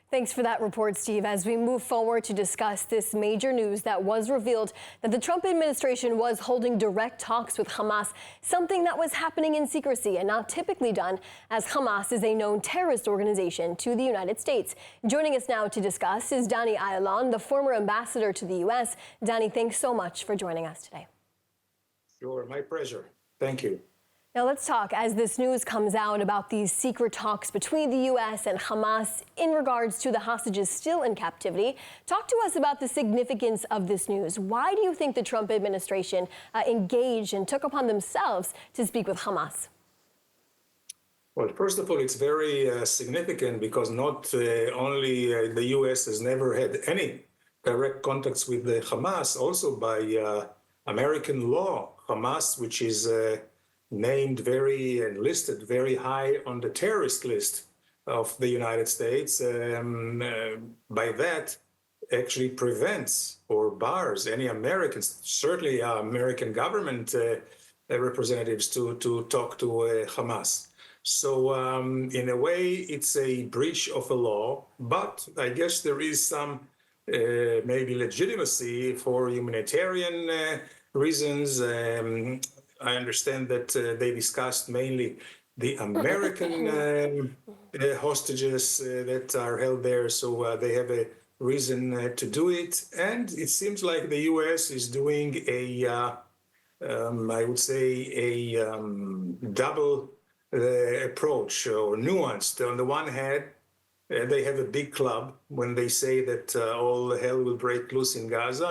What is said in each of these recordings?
Thanks for that report, Steve. As we move forward to discuss this major news that was revealed that the Trump administration was holding direct talks with Hamas, something that was happening in secrecy and not typically done, as Hamas is a known terrorist organization to the United States. Joining us now to discuss is Danny Ayalon, the former ambassador to the U.S. Danny, thanks so much for joining us today. Sure, my pleasure. Thank you. Now let's talk, as this news comes out about these secret talks between the U.S. and Hamas in regards to the hostages still in captivity. Talk to us about the significance of this news. Why do you think the Trump administration engaged and took upon themselves to speak with Hamas? Well, first of all, it's very significant because not only the U.S. has never had any direct contacts with the Hamas, also by American law, Hamas, which is named and listed very high on the terrorist list of the United States, by that actually prevents or bars any Americans, certainly American government representatives, to talk to Hamas. So in a way, it's a breach of a law, but I guess there is some maybe legitimacy for humanitarian reasons. I understand that they discussed mainly the American hostages that are held there, so they have a reason to do it. And it seems like the U.S. is doing I would say, a double approach or nuanced. On the one hand, they have a big club when they say that all hell will break loose in Gaza,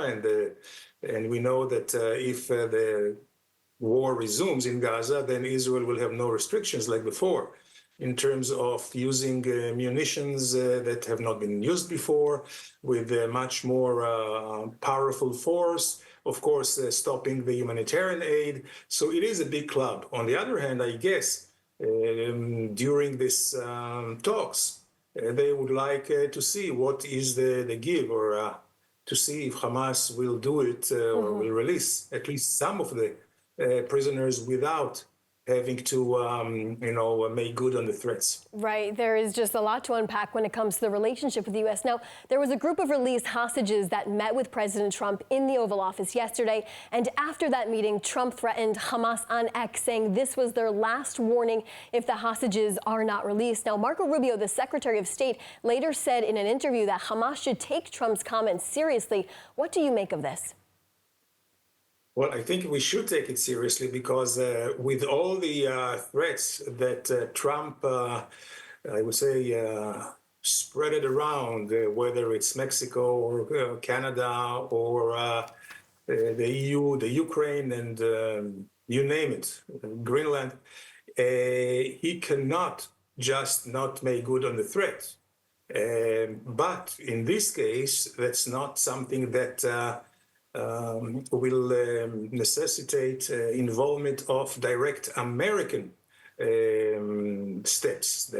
and we know that if the war resumes in Gaza, then Israel will have no restrictions like before in terms of using munitions that have not been used before, with much more powerful force, of course, stopping the humanitarian aid. So it is a big club. On the other hand, I guess during this talks, they would like to see what is the give, or to see if Hamas will do it or will release at least some of the prisoners without having to, make good on the threats. Right. There is just a lot to unpack when it comes to the relationship with the U.S. Now, there was a group of released hostages that met with President Trump in the Oval Office yesterday. And after that meeting, Trump threatened Hamas on X, saying this was their last warning if the hostages are not released. Now, Marco Rubio, the Secretary of State, later said in an interview that Hamas should take Trump's comments seriously. What do you make of this? Well, I think we should take it seriously because with all the threats that Trump, I would say, spread it around, whether it's Mexico or Canada or the EU, the Ukraine, and you name it, Greenland, he cannot just not make good on the threat. But in this case, that's not something that will necessitate involvement of direct American steps,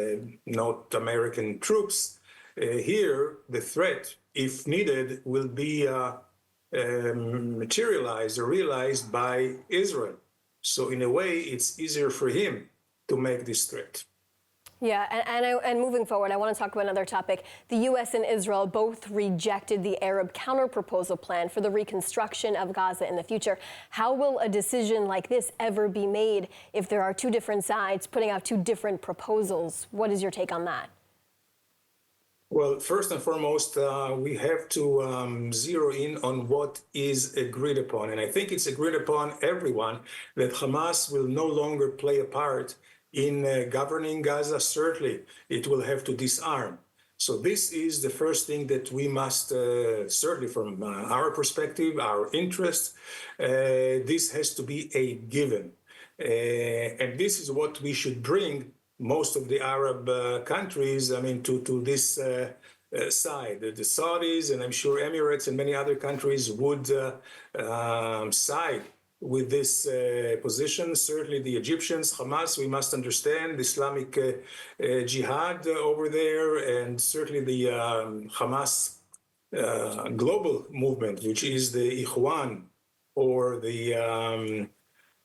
not American troops. Here, the threat, if needed, will be materialized or realized by Israel. So in a way, it's easier for him to make this threat. Yeah, and moving forward, I want to talk about another topic. The U.S. and Israel both rejected the Arab counterproposal plan for the reconstruction of Gaza in the future. How will a decision like this ever be made if there are two different sides putting out two different proposals? What is your take on that? Well, first and foremost, we have to zero in on what is agreed upon. And I think it's agreed upon everyone that Hamas will no longer play a part in governing Gaza. Certainly, it will have to disarm. So this is the first thing that we must, certainly from our perspective, our interest, this has to be a given. And this is what we should bring most of the Arab countries, to this side. The Saudis, and I'm sure Emirates and many other countries would side with this position. Certainly the Egyptians, Hamas, we must understand, the Islamic Jihad over there, and certainly the Hamas global movement, which is the Ikhwan, or the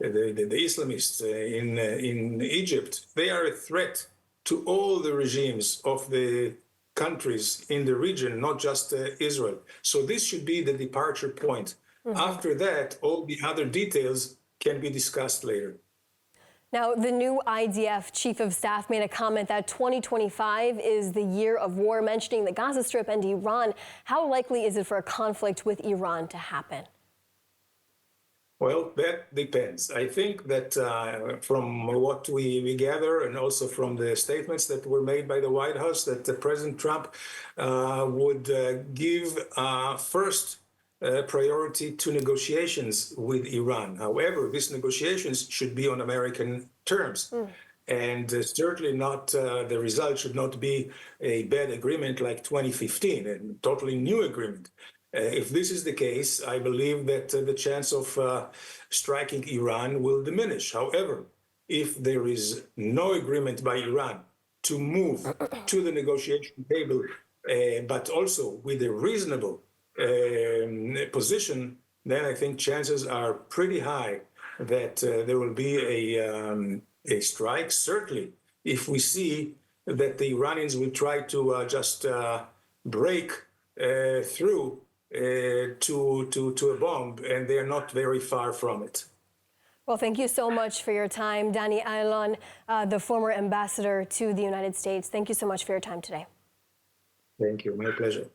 Islamists in Egypt. They are a threat to all the regimes of the countries in the region, not just Israel. So this should be the departure point. After that, all the other details can be discussed later. Now, the new IDF chief of staff made a comment that 2025 is the year of war, mentioning the Gaza Strip and Iran. How likely is it for a conflict with Iran to happen? Well, that depends. I think that from what we gather, and also from the statements that were made by the White House, that President Trump would give first priority to negotiations with Iran. However, these negotiations should be on American terms. And certainly not, the result should not be a bad agreement like 2015, a totally new agreement. If this is the case, I believe that the chance of striking Iran will diminish. However, if there is no agreement by Iran to move to the negotiation table, but also with a reasonable position, then I think chances are pretty high that there will be a strike. Certainly, if we see that the Iranians will try to just break through to a bomb, and they're not very far from it. Well, thank you so much for your time, Danny Ayalon, the former ambassador to the United States. Thank you so much for your time today. Thank you. My pleasure.